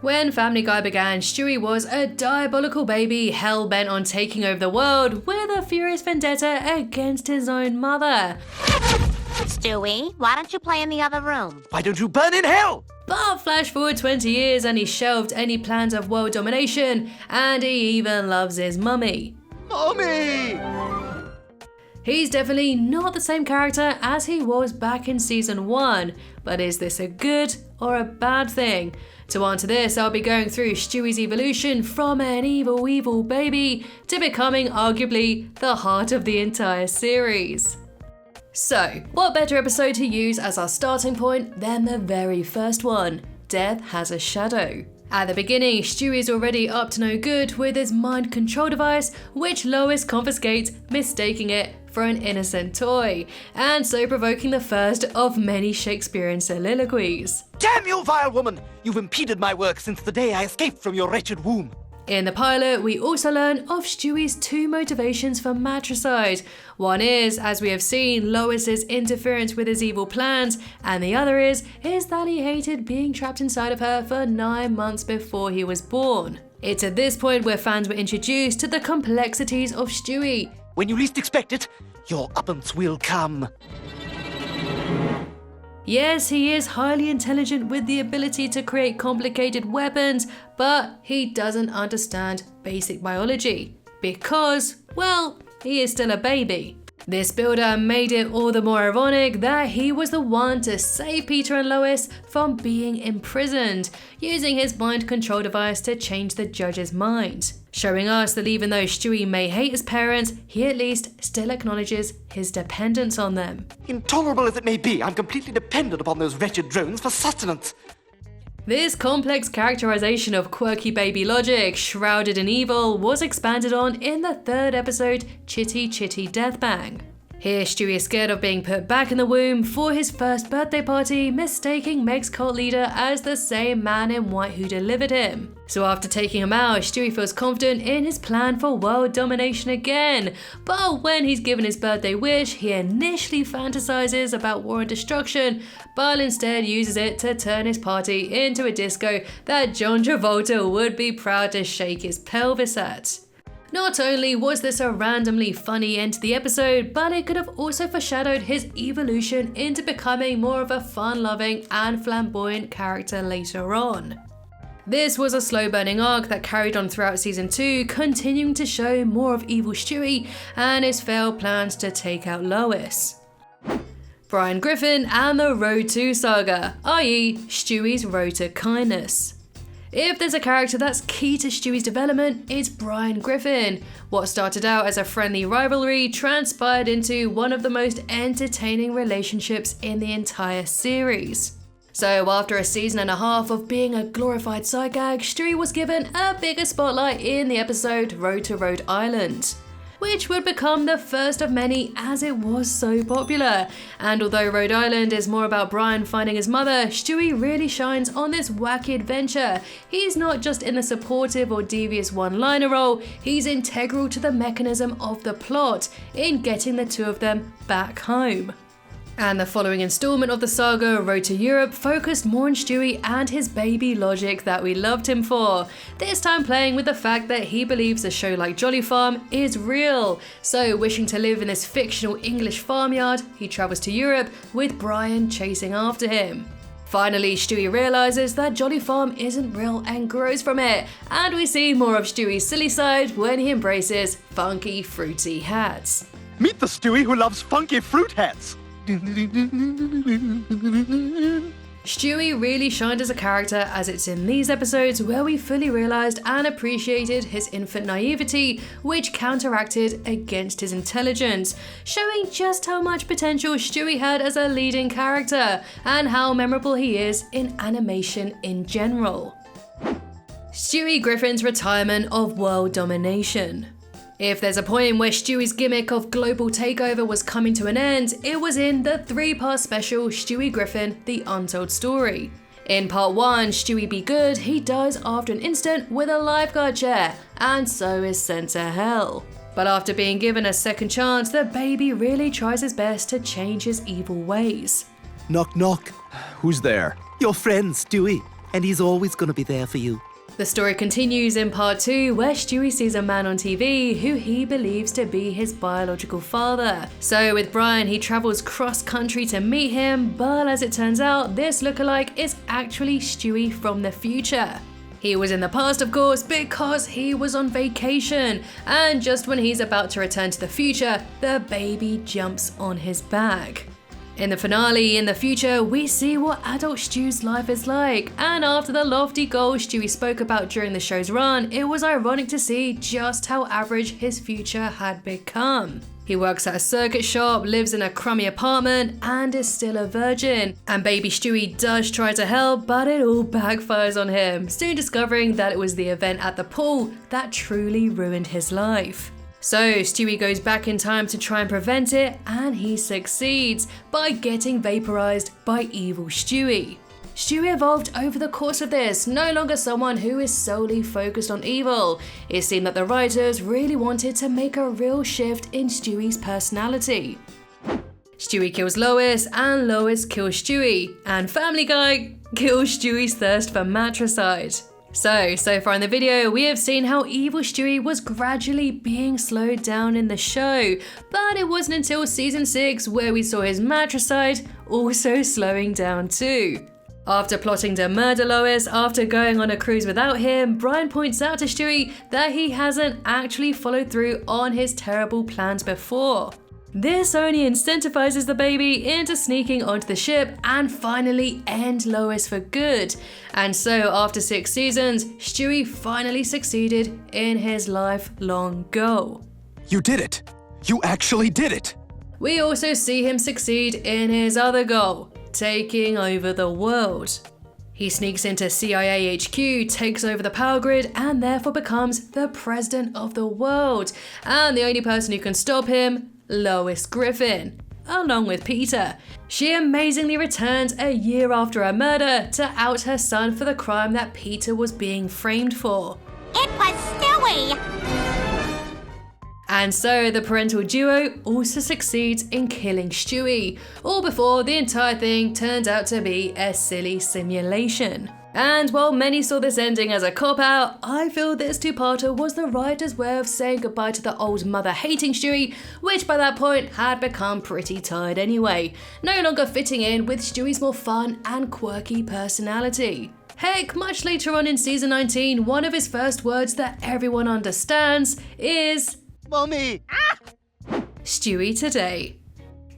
When Family Guy began, Stewie was a diabolical baby hell-bent on taking over the world with a furious vendetta against his own mother. Stewie, why don't you play in the other room? Why don't you burn in hell? But flash forward 20 years and he shelved any plans of world domination, and he even loves his mummy. Mommy! He's definitely not the same character as he was back in season 1, but is this a good or a bad thing? To answer this, I'll be going through Stewie's evolution from an evil baby to becoming arguably the heart of the entire series. So, what better episode to use as our starting point than the very first one, Death Has a Shadow. At the beginning, Stewie's already up to no good with his mind control device, which Lois confiscates, mistaking it for an innocent toy, and so provoking the first of many Shakespearean soliloquies. Damn you, vile woman! You've impeded my work since the day I escaped from your wretched womb. In the pilot, we also learn of Stewie's two motivations for matricide. One is, as we have seen, Lois's interference with his evil plans, and the other is that he hated being trapped inside of her for 9 months before he was born. It's at this point where fans were introduced to the complexities of Stewie. When you least expect it, your uppance will come. Yes, he is highly intelligent with the ability to create complicated weapons, but he doesn't understand basic biology because, well, he is still a baby. This build-up made it all the more ironic that he was the one to save Peter and Lois from being imprisoned, using his mind control device to change the judge's mind, showing us that even though Stewie may hate his parents, he at least still acknowledges his dependence on them. Intolerable as it may be, I'm completely dependent upon those wretched drones for sustenance. This complex characterization of quirky baby logic, shrouded in evil, was expanded on in the third episode, Chitty Chitty Death Bang. Here, Stewie is scared of being put back in the womb for his first birthday party, mistaking Meg's cult leader as the same man in white who delivered him. So after taking him out, Stewie feels confident in his plan for world domination again. But when he's given his birthday wish, he initially fantasizes about war and destruction, but instead uses it to turn his party into a disco that John Travolta would be proud to shake his pelvis at. Not only was this a randomly funny end to the episode, but it could have also foreshadowed his evolution into becoming more of a fun-loving and flamboyant character later on. This was a slow-burning arc that carried on throughout season 2, continuing to show more of evil Stewie and his failed plans to take out Lois. Brian Griffin and the Road to Saga, i.e. Stewie's Road to Kindness. If there's a character that's key to Stewie's development, it's Brian Griffin. What started out as a friendly rivalry transpired into one of the most entertaining relationships in the entire series. So after a season and a half of being a glorified side gag, Stewie was given a bigger spotlight in the episode Road to Rhode Island, which would become the first of many as it was so popular. And although Rhode Island is more about Brian finding his mother, Stewie really shines on this wacky adventure. He's not just in the supportive or devious one-liner role, he's integral to the mechanism of the plot in getting the two of them back home. And the following installment of the saga, Road to Europe, focused more on Stewie and his baby logic that we loved him for, this time playing with the fact that he believes a show like Jolly Farm is real. So wishing to live in this fictional English farmyard, he travels to Europe with Brian chasing after him. Finally, Stewie realizes that Jolly Farm isn't real and grows from it, and we see more of Stewie's silly side when he embraces funky fruity hats. Meet the Stewie who loves funky fruit hats. Stewie really shined as a character, as it's in these episodes where we fully realised and appreciated his infant naivety, which counteracted against his intelligence, showing just how much potential Stewie had as a leading character, and how memorable he is in animation in general. Stewie Griffin's retirement of world domination. If there's a point where Stewie's gimmick of global takeover was coming to an end, it was in the 3-part special Stewie Griffin, The Untold Story. In part 1, Stewie Be Good, he dies after an incident with a lifeguard chair, and so is sent to hell. But after being given a second chance, the baby really tries his best to change his evil ways. Knock knock. Who's there? Your friend, Stewie. and he's always gonna be there for you. The story continues in part 2, where Stewie sees a man on TV who he believes to be his biological father. So with Brian, he travels cross-country to meet him, but as it turns out, this lookalike is actually Stewie from the future. He was in the past, of course, because he was on vacation, and just when he's about to return to the future, the baby jumps on his back. In the finale, in the future, we see what adult Stew's life is like, and after the lofty goals Stewie spoke about during the show's run, it was ironic to see just how average his future had become. He works at a circuit shop, lives in a crummy apartment, and is still a virgin. And baby Stewie does try to help, but it all backfires on him, soon discovering that it was the event at the pool that truly ruined his life. So Stewie goes back in time to try and prevent it, and he succeeds by getting vaporized by evil Stewie. Stewie evolved over the course of this, no longer someone who is solely focused on evil. It seemed that the writers really wanted to make a real shift in Stewie's personality. Stewie kills Lois, and Lois kills Stewie, and Family Guy kills Stewie's thirst for matricide. So far in the video, we have seen how evil Stewie was gradually being slowed down in the show, but it wasn't until season 6 where we saw his matricide also slowing down too. After plotting to murder Lois after going on a cruise without him, Brian points out to Stewie that he hasn't actually followed through on his terrible plans before. This only incentivizes the baby into sneaking onto the ship and finally end Lois for good. And so after 6 seasons, Stewie finally succeeded in his lifelong goal. You did it! You actually did it! We also see him succeed in his other goal, taking over the world. He sneaks into CIA HQ, takes over the power grid, and therefore becomes the president of the world. And the only person who can stop him, Lois Griffin, along with Peter. She amazingly returns a year after her murder to out her son for the crime that Peter was being framed for. It was Stewie! And so the parental duo also succeeds in killing Stewie, all before the entire thing turned out to be a silly simulation. And while many saw this ending as a cop-out, I feel this two-parter was the writer's way of saying goodbye to the old mother-hating Stewie, which by that point had become pretty tired anyway, no longer fitting in with Stewie's more fun and quirky personality. Heck, much later on in season 19, one of his first words that everyone understands is Mommy! Stewie Today.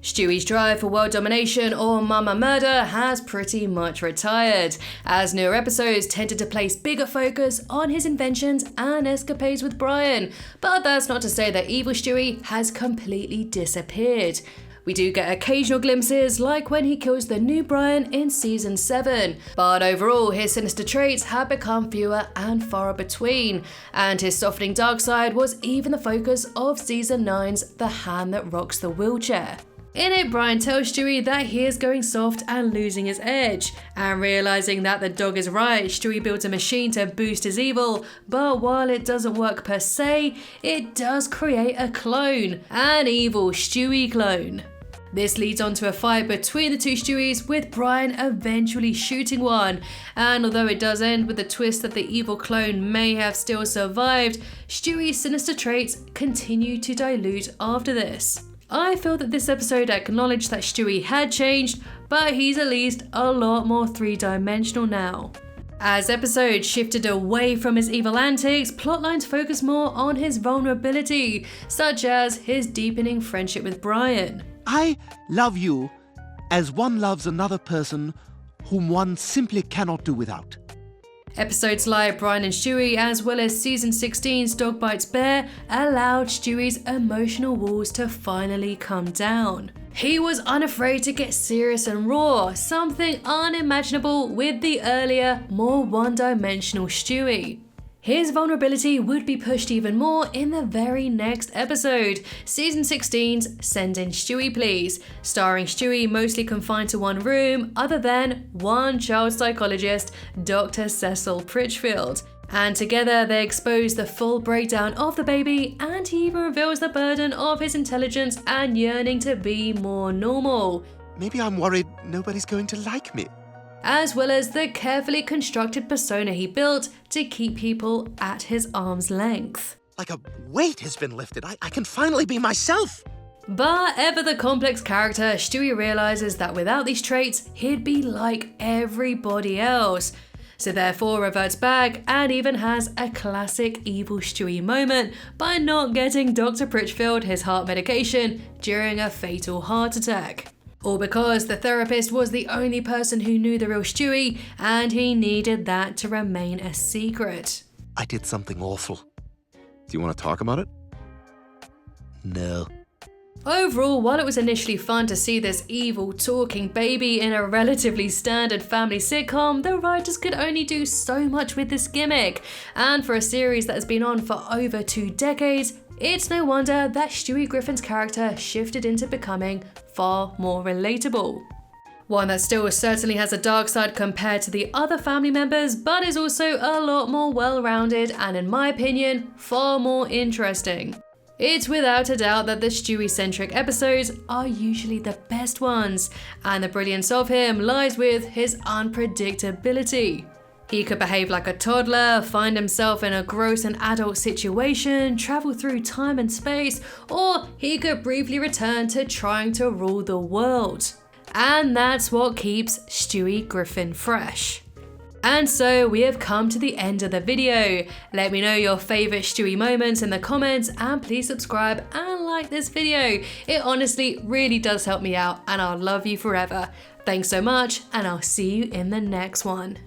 Stewie's drive for world domination or mama murder has pretty much retired, as newer episodes tended to place bigger focus on his inventions and escapades with Brian, but that's not to say that evil Stewie has completely disappeared. We do get occasional glimpses, like when he kills the new Brian in season 7, but overall his sinister traits have become fewer and far between, and his softening dark side was even the focus of season 9's The Hand That Rocks the Wheelchair. In it, Brian tells Stewie that he is going soft and losing his edge, and realizing that the dog is right, Stewie builds a machine to boost his evil, but while it doesn't work per se, it does create a clone, an evil Stewie clone. This leads on to a fight between the two Stewies, with Brian eventually shooting one, and although it does end with the twist that the evil clone may have still survived, Stewie's sinister traits continue to dilute after this. I feel that this episode acknowledged that Stewie had changed, but he's at least a lot more three-dimensional now. As episodes shifted away from his evil antics, plotlines focused more on his vulnerability, such as his deepening friendship with Brian. I love you as one loves another person whom one simply cannot do without. Episodes like Brian and Stewie, as well as season 16's Dog Bites Bear, allowed Stewie's emotional walls to finally come down. He was unafraid to get serious and raw, something unimaginable with the earlier, more one-dimensional Stewie. His vulnerability would be pushed even more in the very next episode, season 16's Send In Stewie Please, starring Stewie mostly confined to one room other than one child psychologist, Dr. Cecil Pritchfield. And together they expose the full breakdown of the baby, and he even reveals the burden of his intelligence and yearning to be more normal. Maybe I'm worried nobody's going to like me. as well as the carefully constructed persona he built to keep people at his arm's length. Like a weight has been lifted. I can finally be myself. But ever the complex character, Stewie realizes that without these traits, he'd be like everybody else. So therefore reverts back and even has a classic evil Stewie moment by not getting Dr. Pritchfield his heart medication during a fatal heart attack. All because the therapist was the only person who knew the real Stewie and he needed that to remain a secret. I did something awful. Do you want to talk about it? No. Overall, while it was initially fun to see this evil talking baby in a relatively standard family sitcom, the writers could only do so much with this gimmick. And for a series that has been on for over 2 decades, it's no wonder that Stewie Griffin's character shifted into becoming far more relatable. One that still certainly has a dark side compared to the other family members, but is also a lot more well-rounded and, in my opinion, far more interesting. It's without a doubt that the Stewie-centric episodes are usually the best ones, and the brilliance of him lies with his unpredictability. He could behave like a toddler, find himself in a gross and adult situation, travel through time and space, or he could briefly return to trying to rule the world. And that's what keeps Stewie Griffin fresh. And so we have come to the end of the video. Let me know your favourite Stewie moments in the comments and please subscribe and like this video. It honestly really does help me out and I'll love you forever. Thanks so much and I'll see you in the next one.